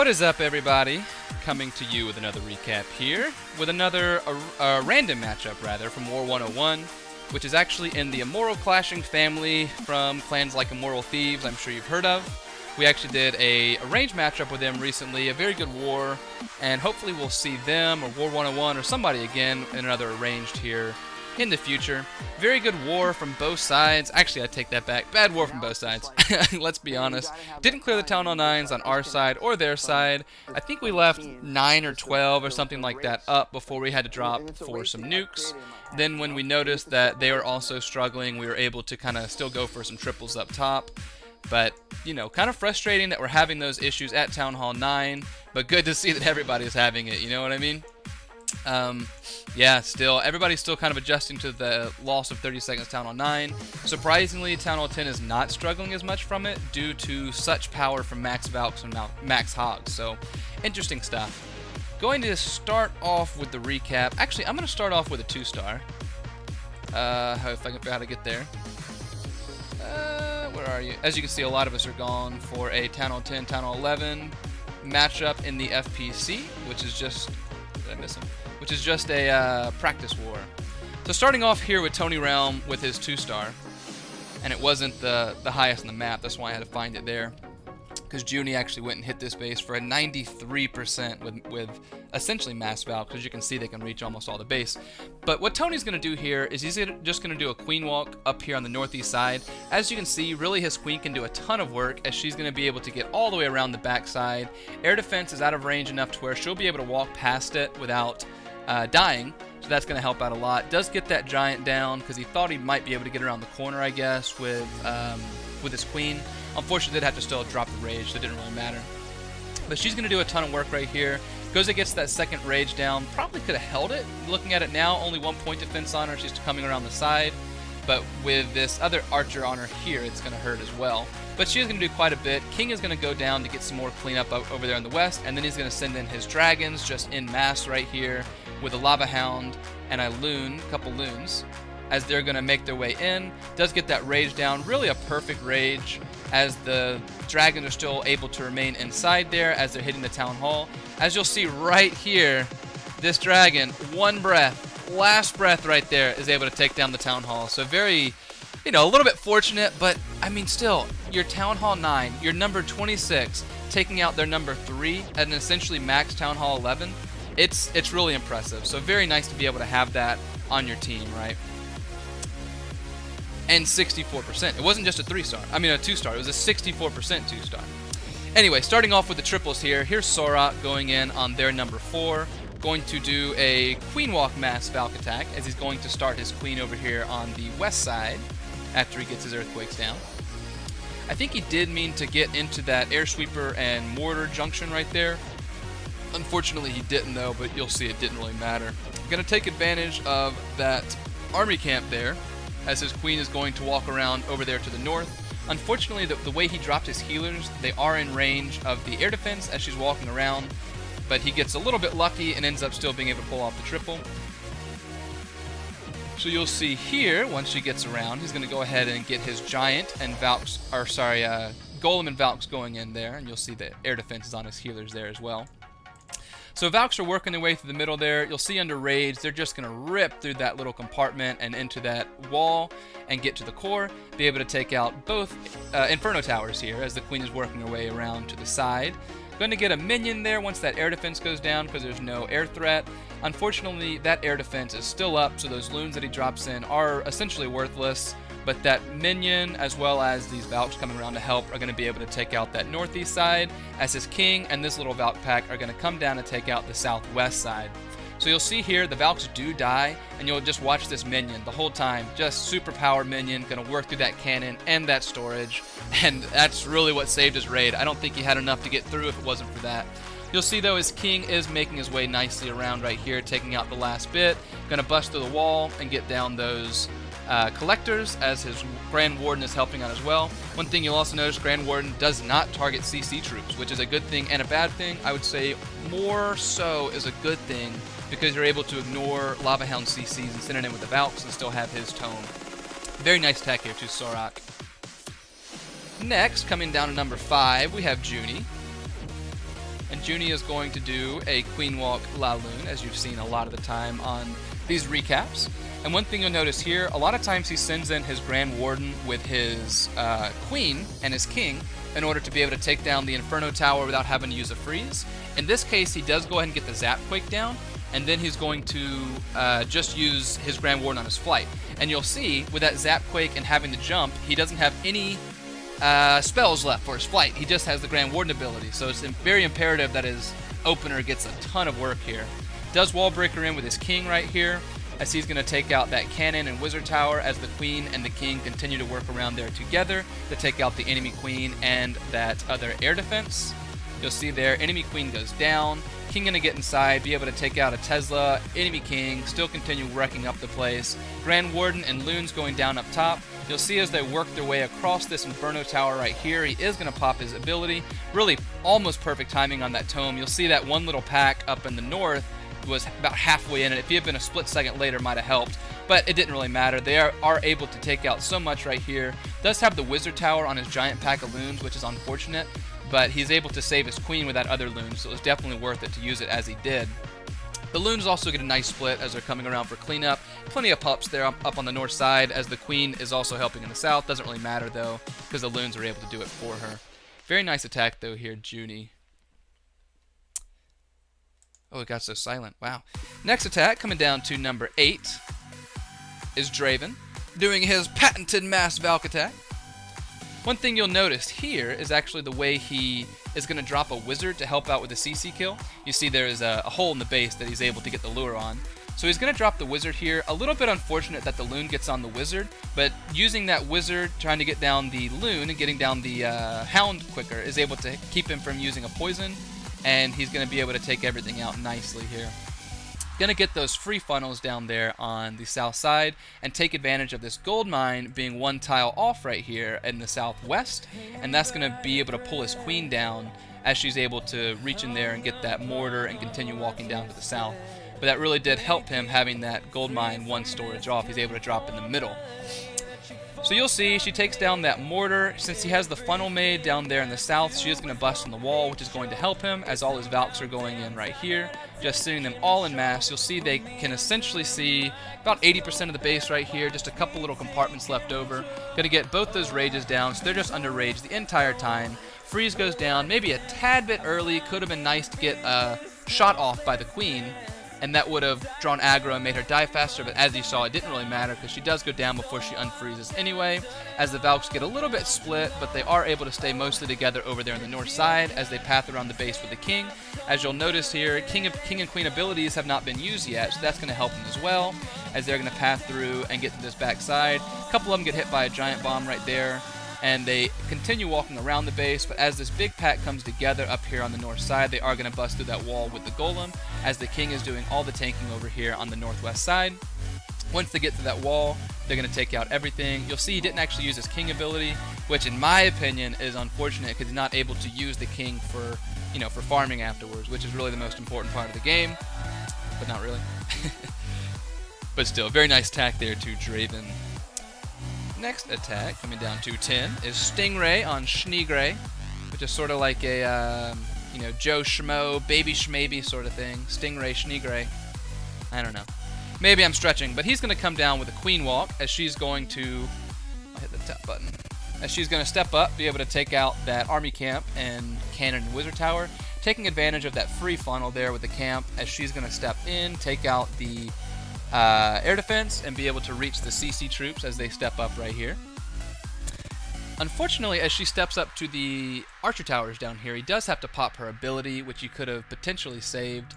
What is up, everybody? Coming to you with another recap here, with another random matchup, rather, from War 101, which is actually in the Immoral Clashing family from clans like Immoral Thieves, I'm sure you've heard of. We actually did a arranged matchup with them recently, a very good war, and hopefully we'll see them or War 101 or somebody again in another arranged here in the future. Very good war from both sides. Actually, I take that back. Bad war from both sides. Let's be honest. Didn't clear the Town Hall 9s on our side or their side. I think we left 9 or 12 or something like that up before we had to drop for some nukes. Then when we noticed that they were also struggling, we were able to kind of still go for some triples up top. But, you know, kind of frustrating that we're having those issues at Town Hall 9, but good to see that everybody's having it, you know what I mean? Yeah, still, everybody's still kind of adjusting to the loss of 30 seconds Town Hall 9. Surprisingly, Town Hall 10 is not struggling as much from it due to such power from Mass Valks and Max Hogs. So, interesting stuff. Going to start off with the recap. Actually, I'm going to start off with a 2-star. If I can figure out how to get there. Where are you? As you can see, a lot of us are gone for a Town Hall 10, Town Hall 11 matchup in the FPC, which is just... Did I miss him? Which is just a practice war. So starting off here with TonyRealm with his 2-star, and it wasn't the highest on the map, that's why I had to find it there. Because Juny actually went and hit this base for a 93% with essentially Mass Valk, because you can see they can reach almost all the base. But what Tony's going to do here is he's just going to do a queen walk up here on the northeast side. As you can see, really his queen can do a ton of work, as she's going to be able to get all the way around the backside. Air defense is out of range enough to where she'll be able to walk past it without dying, so that's going to help out a lot. Does get that giant down, because he thought he might be able to get around the corner, I guess, with his queen. Unfortunately, did have to still drop the rage, so it didn't really matter. But she's going to do a ton of work right here. Goes and gets that second rage down. Probably could have held it. Looking at it now, only 1 point defense on her. She's coming around the side. But with this other archer on her here, it's going to hurt as well. But she is going to do quite a bit. King is going to go down to get some more cleanup over there in the west. And then he's going to send in his dragons just en masse right here with a lava hound and a loon, a couple loons, as they're going to make their way in. Does get that rage down. Really a perfect rage, as the dragons are still able to remain inside there as they're hitting the town hall. As you'll see right here, this dragon, one breath, last breath right there, is able to take down the town hall. So very, you know, a little bit fortunate, but I mean still, your Town Hall 9, your number 26, taking out their number 3 at an essentially max Town Hall 11, it's really impressive. So very nice to be able to have that on your team, right? And 64%. It wasn't just a 3-star. I mean a 2-star. It was a 64% 2-star. Anyway, starting off with the triples here. Here's Sorak going in on their number 4. Going to do a Queen Walk Mass Valk attack, as he's going to start his queen over here on the west side after he gets his earthquakes down. I think he did mean to get into that air sweeper and mortar junction right there. Unfortunately, he didn't though, but you'll see it didn't really matter. Going to take advantage of that army camp there, as his queen is going to walk around over there to the north. Unfortunately, the way he dropped his healers, they are in range of the air defense as she's walking around, but he gets a little bit lucky and ends up still being able to pull off the triple. So you'll see here, once she gets around, he's going to go ahead and get his giant and Valks, or sorry, golem and Valks going in there, and you'll see the air defense is on his healers there as well. So Valks are working their way through the middle there. You'll see under rage, they're just going to rip through that little compartment and into that wall and get to the core. Be able to take out both Inferno Towers here as the queen is working her way around to the side. Going to get a minion there once that air defense goes down, because there's no air threat. Unfortunately, that air defense is still up, so those loons that he drops in are essentially worthless. But that minion, as well as these Valks coming around to help, are going to be able to take out that northeast side, as his king and this little Valk pack are going to come down and take out the southwest side. So you'll see here, the Valks do die, and you'll just watch this minion the whole time. Just super powered minion, going to work through that cannon and that storage, and that's really what saved his raid. I don't think he had enough to get through if it wasn't for that. You'll see though, his king is making his way nicely around right here, taking out the last bit. Going to bust through the wall and get down those collectors, as his Grand Warden is helping out as well. One thing you'll also notice, Grand Warden does not target CC troops, which is a good thing and a bad thing. I would say more so is a good thing, because you're able to ignore Lava Hound CCs and send it in with the Valks and still have his tome. Very nice tech here to Sorak. Next, coming down to number 5, we have Juny. And Junie is going to do a Queen Walk LaLoon, as you've seen a lot of the time on these recaps. And one thing you'll notice here, a lot of times he sends in his Grand Warden with his Queen and his King in order to be able to take down the Inferno Tower without having to use a freeze. In this case, he does go ahead and get the zapquake down, and then he's going to just use his Grand Warden on his flight. And you'll see, with that zapquake and having the jump, he doesn't have any spells left for his flight. He just has the Grand Warden ability, so it's very imperative that his opener gets a ton of work here. Does wall breaker in with his King right here, as he's going to take out that cannon and wizard tower as the Queen and the King continue to work around there together to take out the enemy Queen and that other air defense. You'll see there, enemy Queen goes down, King going to get inside, be able to take out a Tesla, enemy King, still continue wrecking up the place. Grand Warden and Loons going down up top. You'll see as they work their way across this Inferno Tower right here, he is going to pop his ability. Really almost perfect timing on that tome. You'll see that one little pack up in the north was about halfway in it. If he had been a split second later, might have helped, but it didn't really matter. They are able to take out so much right here. Does have the wizard tower on his giant pack of loons, which is unfortunate, but he's able to save his Queen with that other loon, so it was definitely worth it to use it as he did. The loons also get a nice split as they're coming around for cleanup. Plenty of pups there up on the north side, as the Queen is also helping in the south. Doesn't really matter though, because the loons are able to do it for her. Very nice attack though here, Junie. Oh, it got so silent. Wow. Next attack, coming down to number 8, is Draven, doing his patented Mass Valk attack. One thing you'll notice here is actually the way he is going to drop a wizard to help out with the CC kill. You see there is a hole in the base that he's able to get the lure on. So he's going to drop the wizard here. A little bit unfortunate that the loon gets on the wizard, but using that wizard, trying to get down the loon and getting down the hound quicker is able to keep him from using a poison, and he's going to be able to take everything out nicely here. Going to get those free funnels down there on the south side and take advantage of this gold mine being one tile off right here in the southwest, and that's going to be able to pull his Queen down as she's able to reach in there and get that mortar and continue walking down to the south. But that really did help him having that gold mine one storage off. He's able to drop in the middle. So you'll see she takes down that mortar. Since he has the funnel made down there in the south, she is going to bust on the wall, which is going to help him as all his valks are going in right here. Just sitting them all in mass. You'll see they can essentially see about 80% of the base right here, just a couple little compartments left over. Going to get both those rages down, so they're just under rage the entire time. Freeze goes down, maybe a tad bit early. Could have been nice to get a shot off by the Queen, and that would have drawn aggro and made her die faster, but as you saw, it didn't really matter because she does go down before she unfreezes anyway, as the Valks get a little bit split, but they are able to stay mostly together over there on the north side as they path around the base with the King. As you'll notice here, King and Queen abilities have not been used yet, so that's going to help them as well, as they're going to path through and get to this back side. A couple of them get hit by a giant bomb right there, and they continue walking around the base, but as this big pack comes together up here on the north side, they are going to bust through that wall with the golem, as the King is doing all the tanking over here on the northwest side. Once they get to that wall, they're going to take out everything. You'll see he didn't actually use his King ability, which in my opinion is unfortunate because he's not able to use the King for, for farming afterwards, which is really the most important part of the game, but not really. But still, very nice attack there to Draven. Next attack, coming down to 10, is Stingray on Stingray, which is sort of like a, Joe Schmo, Baby Schmaby sort of thing. Stingray, Stingray. I don't know. Maybe I'm stretching, but he's going to come down with a Queen Walk as she's going to... I'll hit the top button. As she's going to step up, be able to take out that army camp and cannon and wizard tower, taking advantage of that free funnel there with the camp as she's going to step in, take out the air defense, and be able to reach the CC troops as they step up right here. Unfortunately, as she steps up to the archer towers down here, he does have to pop her ability, which he could have potentially saved.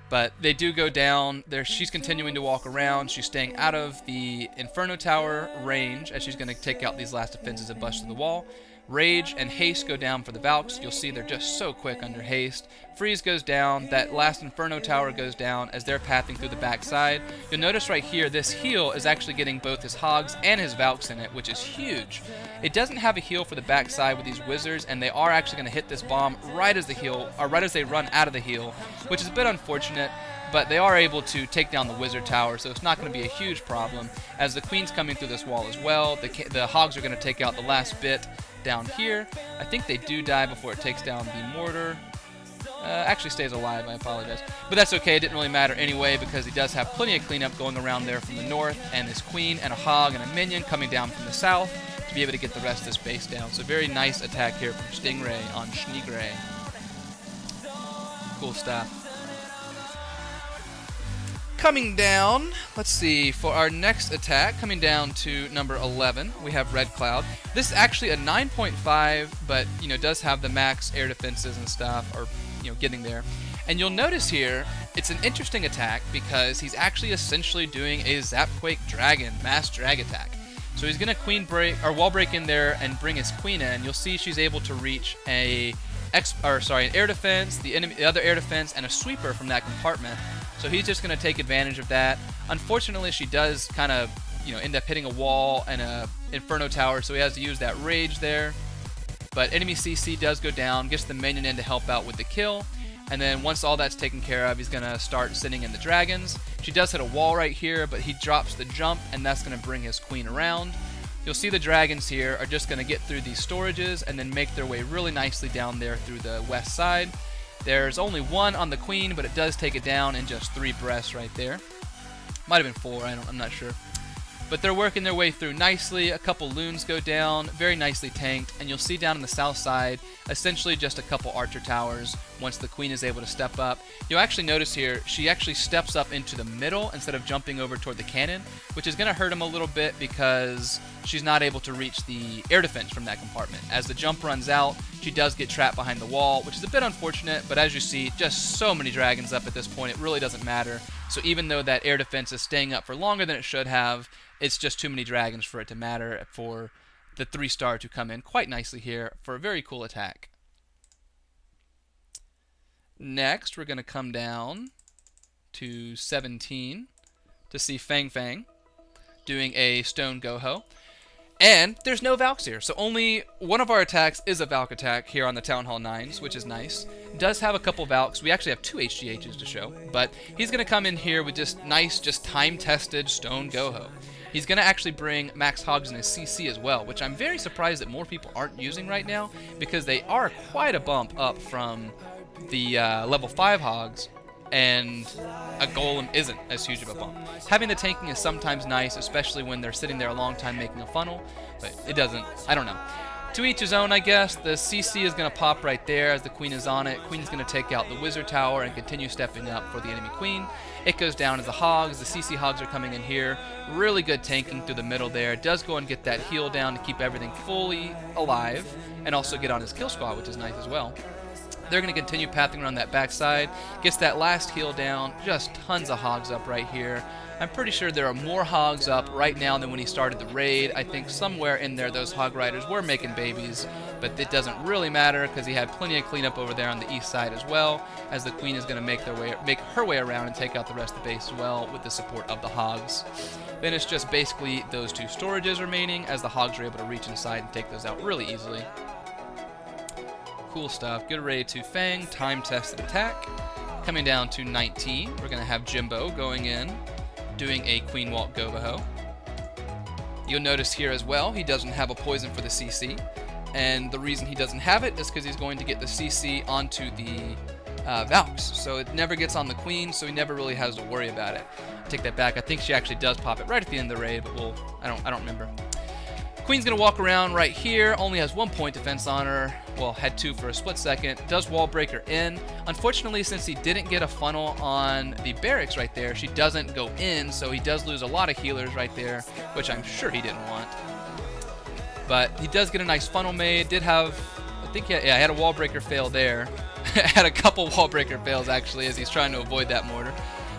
But they do go down. She's continuing to walk around. She's staying out of the Inferno Tower range as she's going to take out these last defenses and bust through the wall. Rage and Haste go down for the Valks. You'll see they're just so quick under Haste. Freeze goes down. That last Inferno Tower goes down as they're pathing through the backside. You'll notice right here, this heal is actually getting both his Hogs and his Valks in it, which is huge. It doesn't have a heal for the backside with these wizards, and they are actually going to hit this bomb right as they run out of the heal, which is a bit unfortunate. But they are able to take down the wizard tower, so it's not going to be a huge problem. As the Queen's coming through this wall as well, the Hogs are going to take out the last bit down here. I think they do die before it takes down the mortar. Actually stays alive, I apologize. But that's okay, it didn't really matter anyway because he does have plenty of cleanup going around there from the north, and his queen and a hog and a minion coming down from the south to be able to get the rest of this base down. So very nice attack here from Stingray on Stingray. Cool stuff. Coming down, let's see, for our next attack, coming down to number 11, we have Red Cloud. This is actually a 9.5, but, you know, does have the max air defenses and stuff, or, you know, getting there. And you'll notice here, it's an interesting attack because he's actually essentially doing a zapquake dragon, mass drag attack. So he's going to queen break, or wall break in there and bring his queen in. You'll see she's able to reach an air defense, the other air defense, and a sweeper from that compartment. So he's just going to take advantage of that. Unfortunately, she does kind of, you know, end up hitting a wall and a Inferno Tower, so he has to use that rage there. But enemy CC does go down, gets the minion in to help out with the kill. And then once all that's taken care of, he's going to start sending in the dragons. She does hit a wall right here, but he drops the jump, and that's going to bring his queen around. You'll see the dragons here are just going to get through these storages and then make their way really nicely down there through the west side. There's only one on the queen, but it does take it down in just 3 breaths right there. Might have been 4, I'm not sure. But they're working their way through nicely. A couple loons go down, very nicely tanked, and you'll see down on the south side, essentially just a couple archer towers once the queen is able to step up. You'll actually notice here, she actually steps up into the middle instead of jumping over toward the cannon, which is going to hurt him a little bit because she's not able to reach the air defense from that compartment. As the jump runs out, she does get trapped behind the wall, which is a bit unfortunate, but as you see, just so many dragons up at this point, it really doesn't matter. So even though that air defense is staying up for longer than it should have, it's just too many dragons for it to matter for the 3-star to come in quite nicely here for a very cool attack. Next, we're going to come down to 17 to see Fang Fang doing a stone GoHo. And there's no valks here, so only one of our attacks is a valk attack here on the Town Hall 9s, which is nice. Does have a couple valks. We actually have 2 HGHs to show, but he's going to come in here with just nice, just time-tested stone GoHo. He's going to actually bring max hogs in his CC as well, which I'm very surprised that more people aren't using right now because they are quite a bump up from the level 5 hogs, and a golem isn't as huge of a bump. Having the tanking is sometimes nice, especially when they're sitting there a long time making a funnel, but it doesn't, I don't know. To each his own, I guess. The CC is going to pop right there as the queen is on it. Queen's going to take out the wizard tower and continue stepping up for the enemy queen. It goes down as the hogs. The CC hogs are coming in here. Really good tanking through the middle there. Does go and get that heal down to keep everything fully alive and also get on his kill squad, which is nice as well. They're going to continue pathing around that backside. Gets that last heal down. Just tons of hogs up right here. I'm pretty sure there are more hogs up right now than when he started the raid. I think somewhere in there those hog riders were making babies, but it doesn't really matter because he had plenty of cleanup over there on the east side as well, as the queen is going to make her way around and take out the rest of the base as well with the support of the hogs. Then it's just basically those 2 storages remaining as the hogs are able to reach inside and take those out really easily. Cool stuff. Good raid to Fang, time-tested attack. Coming down to 19, we're going to have Jimbo going in, doing a Queen Walk GoVaHo. You'll notice here as well, he doesn't have a poison for the CC, and the reason he doesn't have it is because he's going to get the CC onto the valks, so it never gets on the queen, so he never really has to worry about it. I take that back. I think she actually does pop it right at the end of the raid, but I don't remember. Queen's gonna walk around right here, only has 1 point defense on her, well, had 2 for a split second, does wall breaker in. Unfortunately, since he didn't get a funnel on the barracks right there, she doesn't go in, so he does lose a lot of healers right there, which I'm sure he didn't want. But he does get a nice funnel made, did have, I think, yeah, had a wall breaker fail there. Had a couple wall breaker fails actually as he's trying to avoid that mortar.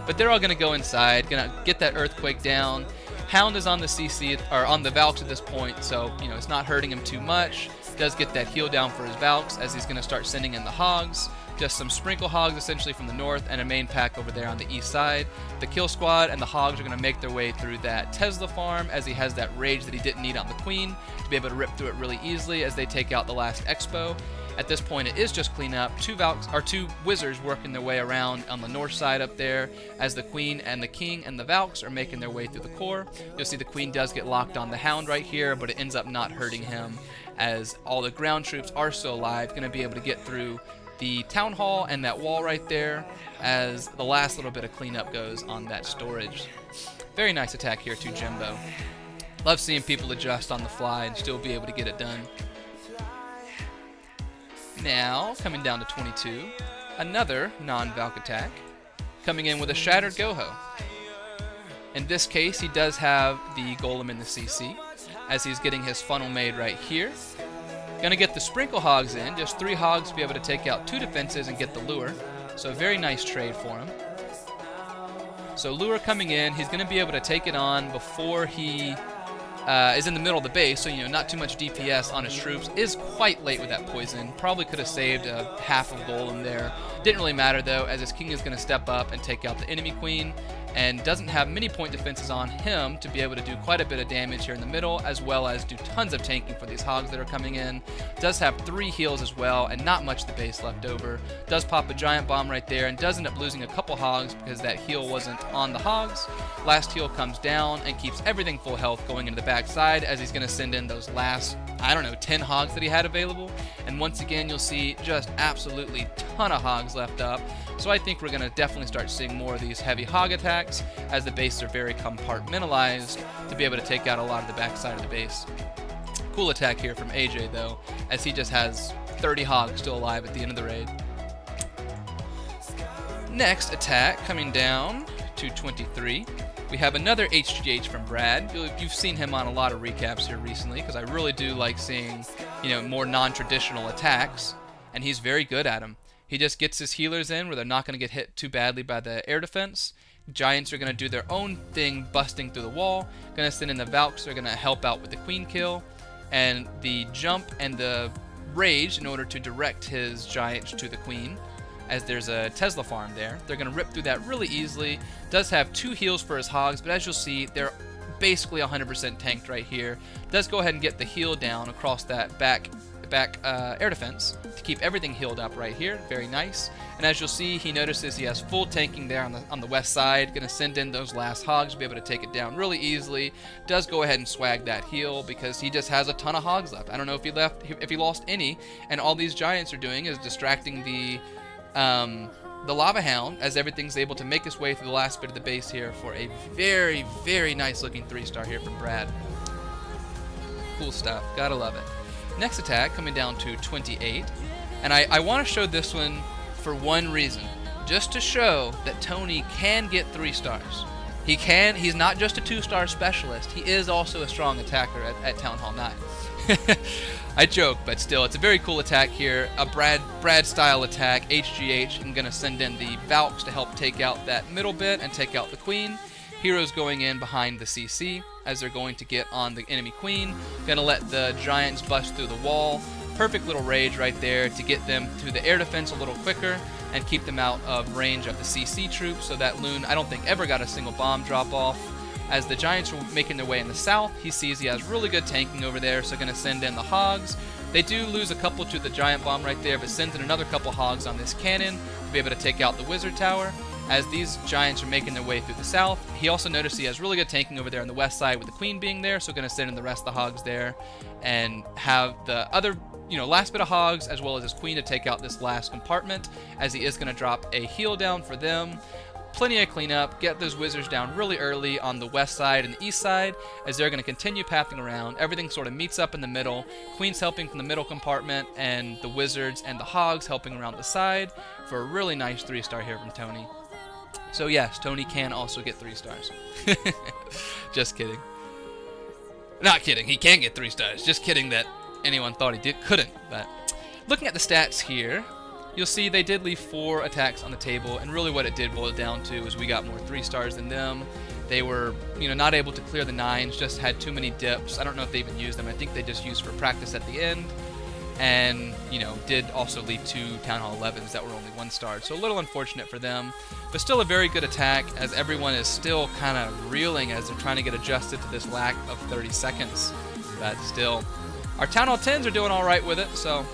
But they're all gonna go inside, gonna get that earthquake down. Hound is on the CC, or on the valks at this point, so, you know, it's not hurting him too much. Does get that heal down for his valks as he's going to start sending in the hogs. Just some sprinkle hogs essentially from the north and a main pack over there on the east side. The kill squad and the hogs are going to make their way through that Tesla farm as he has that rage that he didn't need on the queen to be able to rip through it really easily as they take out the last expo. At this point, it is just cleanup. 2 wizards working their way around on the north side up there as the queen and the king and the valks are making their way through the core. You'll see the queen does get locked on the hound right here, but it ends up not hurting him as all the ground troops are still alive, going to be able to get through the town hall and that wall right there as the last little bit of cleanup goes on that storage. Very nice attack here to Jimbo. Love seeing people adjust on the fly and still be able to get it done. Now, coming down to 22, another non-Valk attack, coming in with a Shattered GoHo. In this case, he does have the Golem in the CC, as he's getting his funnel made right here. Gonna get the Sprinkle Hogs in, just 3 Hogs to be able to take out 2 defenses and get the Lure. So a very nice trade for him. So Lure coming in, he's gonna be able to take it on before he is in the middle of the base, so not too much DPS on his troops. Is quite late with that poison. Probably could have saved a half of Golem there. Didn't really matter though, as his king is going to step up and take out the enemy queen, and doesn't have many point defenses on him to be able to do quite a bit of damage here in the middle, as well as do tons of tanking for these hogs that are coming in. Does have 3 heals as well, and not much of the base left over. Does pop a giant bomb right there, and does end up losing a couple hogs because that heal wasn't on the hogs. Last heal comes down and keeps everything full health going into the backside, as he's going to send in those last, I don't know, 10 hogs that he had available. And once again, you'll see just absolutely ton of hogs left up. So I think we're going to definitely start seeing more of these heavy hog attacks, as the bases are very compartmentalized to be able to take out a lot of the backside of the base. Cool attack here from Ajay though, as he just has 30 hogs still alive at the end of the raid. Next attack, coming down to 23. We have another HGH from Brad. You've seen him on a lot of recaps here recently, because I really do like seeing, more non-traditional attacks, and he's very good at them. He just gets his healers in where they're not going to get hit too badly by the air defense. Giants are going to do their own thing, busting through the wall. Going to send in the Valks, they're going to help out with the queen kill, and the jump and the rage in order to direct his giants to the queen, as there's a Tesla farm there. They're going to rip through that really easily. Does have 2 heals for his hogs, but as you'll see, they're basically 100% tanked right here. Does go ahead and get the heal down across that back air defense to keep everything healed up right here. Very nice. And as you'll see, he notices he has full tanking there on the west side. Going to send in those last hogs to be able to take it down really easily. Does go ahead and swag that heal because he just has a ton of hogs left. I don't know if he lost any, and all these giants are doing is distracting the Lava Hound, as everything's able to make its way through the last bit of the base here for a very, very nice looking 3-star here from Brad. Cool stuff. Gotta love it. Next attack, coming down to 28. And I want to show this one for one reason. Just to show that Tony can get 3 stars. He's not just a 2-star specialist. He is also a strong attacker at Town Hall 9. I joke, but still, it's a very cool attack here. A Brad style attack. HGH, I'm going to send in the Valks to help take out that middle bit and take out the queen. Heroes going in behind the CC as they're going to get on the enemy queen. Gonna let the giants bust through the wall. Perfect little rage right there to get them to the air defense a little quicker and keep them out of range of the CC troops, so that LaLoon, I don't think, ever got a single bomb drop off. As the giants are making their way in the south, he sees he has really good tanking over there, so gonna send in the hogs. They do lose a couple to the giant bomb right there, but sends in another couple hogs on this cannon to be able to take out the wizard tower. As these giants are making their way through the south, he also noticed he has really good tanking over there on the west side with the queen being there, so going to send in the rest of the hogs there and have the other, last bit of hogs as well as his queen to take out this last compartment, as he is going to drop a heal down for them. Plenty of cleanup, get those wizards down really early on the west side and the east side, as they're going to continue pathing around. Everything sort of meets up in the middle. Queen's helping from the middle compartment, and the wizards and the hogs helping around the side for a really nice 3-star here from Tony. So yes, Tony can also get 3 stars. Just kidding. Not kidding, he can get 3 stars. Just kidding that anyone thought he couldn't. But looking at the stats here, you'll see they did leave 4 attacks on the table, and really what it did boil down to is we got more 3 stars than them. They were, not able to clear the 9s, just had too many dips. I don't know if they even used them. I think they just used for practice at the end. And, did also leave 2 Town Hall 11s that were only 1 star. So a little unfortunate for them, but still a very good attack, as everyone is still kind of reeling as they're trying to get adjusted to this lack of 30 seconds. But still, our Town Hall 10s are doing all right with it, so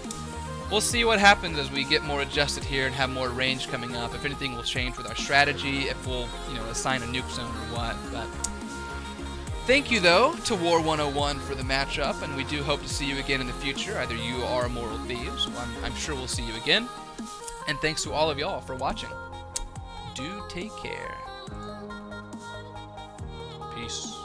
we'll see what happens as we get more adjusted here and have more range coming up. If anything will change with our strategy, if we'll, assign a nuke zone or what. But thank you, though, to War 101 for the matchup, and we do hope to see you again in the future. Either you or Immortal Thieves. Well, I'm sure we'll see you again. And thanks to all of y'all for watching. Do take care. Peace.